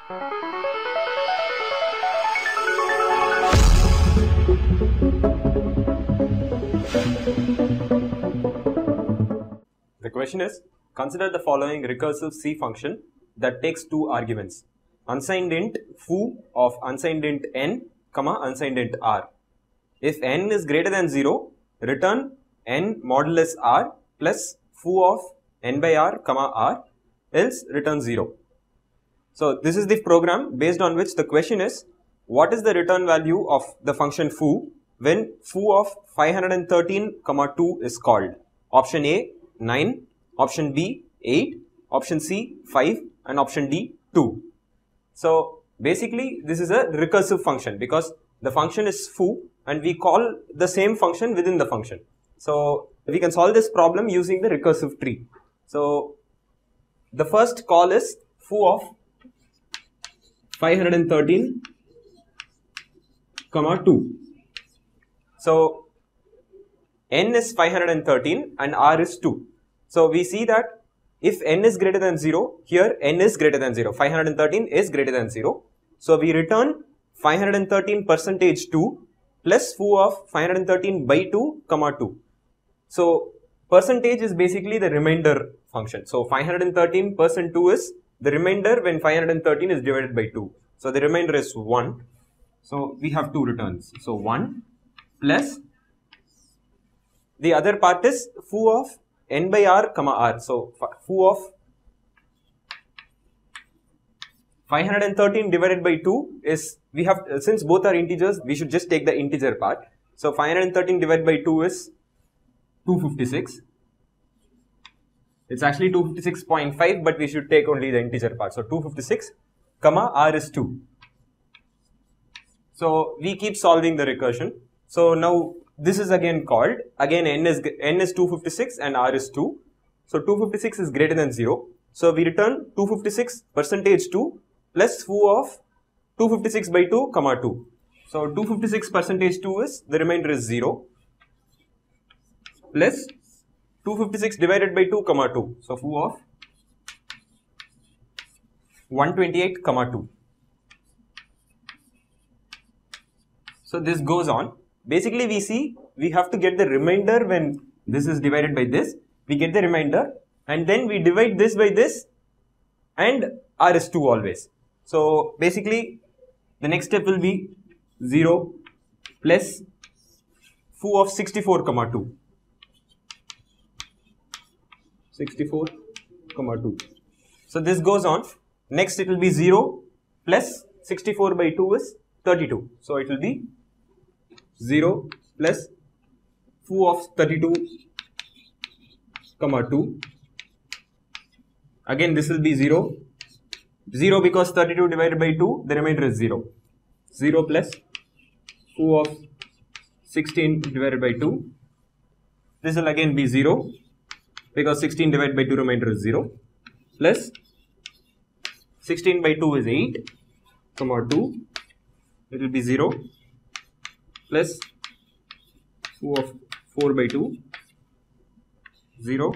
The question is, consider the following recursive C function that takes two arguments, unsigned int foo of unsigned int n, unsigned int r. If n is greater than 0, return n modulus r plus foo of n by r, r, else return 0. So this is the program based on which the question is, what is the return value of the function foo when foo of 513, 2 is called? Option A 9, option B 8, option C 5 and option D 2. So basically this is a recursive function because the function is foo and we call the same function within the function. So we can solve this problem using the recursive tree. So the first call is foo of 513, 2. So n is 513 and r is 2. So we see that if n is greater than 0, here n is greater than 0, 513 is greater than 0. So we return 513 percentage 2 plus foo of 513 by 2, 2. So percentage is basically the remainder function. So 513 percent 2 is the remainder when 513 is divided by 2. So the remainder is 1. So we have two returns. So 1 plus the other part is foo of n by r, r. So foo of 513 divided by 2 is, we have, since both are integers, we should just take the integer part. So 513 divided by 2 is 256. It's actually 256.5, but we should take only the integer part. So 256, r is 2. So we keep solving the recursion. So now this is again called, again n is 256 and r is 2. So 256 is greater than 0. So we return 256 percentage 2 plus foo of 256 by 2, 2. So 256 percentage 2 is, the remainder is 0 plus 256 divided by 2, 2. So foo of 128, 2. So this goes on. Basically we see we have to get the remainder when this is divided by this. We get the remainder and then we divide this by this and r is 2 always. So basically the next step will be 0 plus foo of 64, 2. 64, 2. So this goes on. Next it will be 0 plus 64 by 2 is 32. So it will be 0 plus foo of 32, 2. Again this will be 0. 0 because 32 divided by 2, the remainder is 0. 0 plus foo of 16 divided by 2. This will again be 0 because 16 divided by 2 remainder is 0. Plus 16 by 2 is 8, 2. It will be 0 plus foo of 4 by 2, 0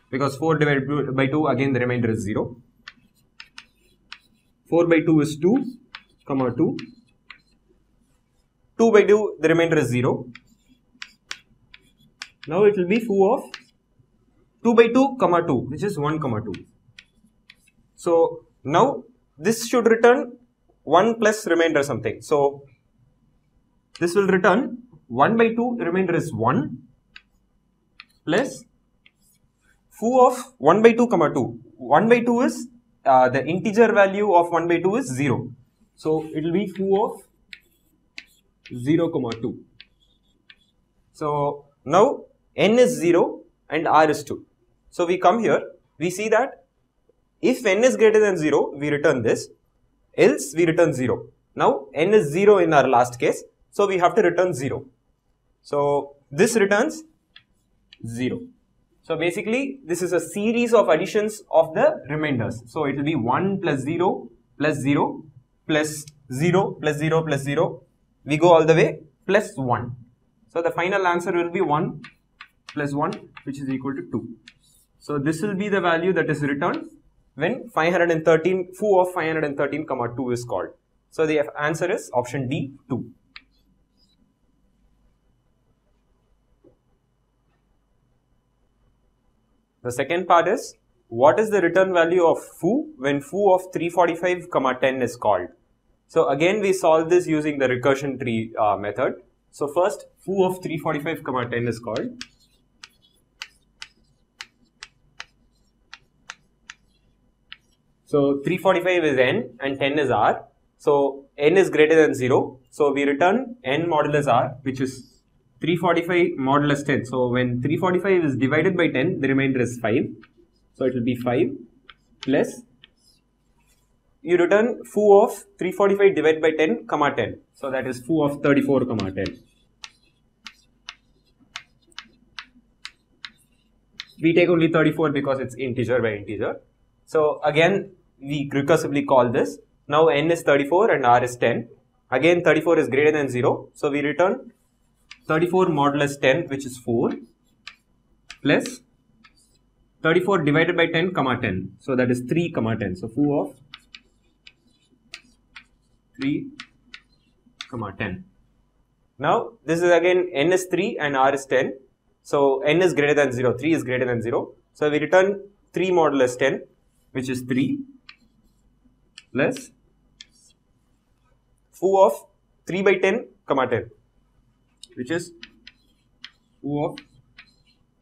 because 4 divided by 2 again the remainder is 0. 4 by 2 is 2, 2. 2 by 2 the remainder is 0. Now it will be foo of 2 by 2, 2 which is 1, 2. So now this should return 1 plus remainder something. So this will return 1 by 2, the remainder is 1 plus foo of 1 by 2, 2. 1 by 2 is the integer value of 1 by 2 is 0. So it will be foo of 0, 2. So now n is 0 and r is 2. So we come here, we see that if n is greater than 0, we return this, else we return 0. Now n is 0 in our last case, so we have to return 0. So this returns 0. So basically this is a series of additions of the remainders. So it will be 1 plus 0 plus 0 plus 0 plus 0 plus 0. We go all the way plus 1. So the final answer will be 1 plus 1 which is equal to 2. So this will be the value that is returned when 513 foo of 513 comma 2 is called. So the answer is option D, 2. The second part is, what is the return value of foo when foo of 345 comma 10 is called? So again we solve this using the recursion tree method. So first foo of 345 comma 10 is called. So 345 is n and 10 is r. So n is greater than 0. So we return n modulus r, which is 345 modulus 10. So when 345 is divided by 10, the remainder is 5. So it will be 5 plus, you return foo of 345 divided by 10 comma 10. So that is foo of 34 comma 10. We take only 34 because it's integer by integer. So again we recursively call this. Now n is 34 and r is 10. Again 34 is greater than 0. So we return 34 modulus 10, which is 4, plus 34 divided by 10 comma 10. So that is 3 comma 10. So foo of 3 comma 10. Now this is again n is 3 and r is 10. So n is greater than 0, 3 is greater than 0. So we return 3 modulus 10, which is 3, plus foo of 3 by 10 comma 10, which is foo of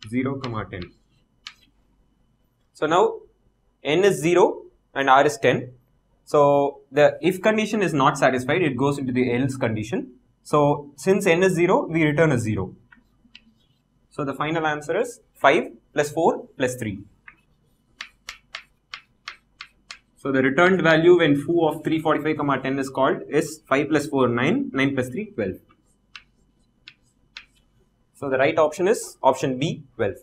0 comma 10. So now n is 0 and r is 10. So the if condition is not satisfied, it goes into the else condition. So since n is 0, we return a 0. So the final answer is 5 plus 4 plus 3. So the returned value when foo of 345 comma 10 is called is 5 plus 4 9, 9 plus 3 12. So the right option is option B, 12.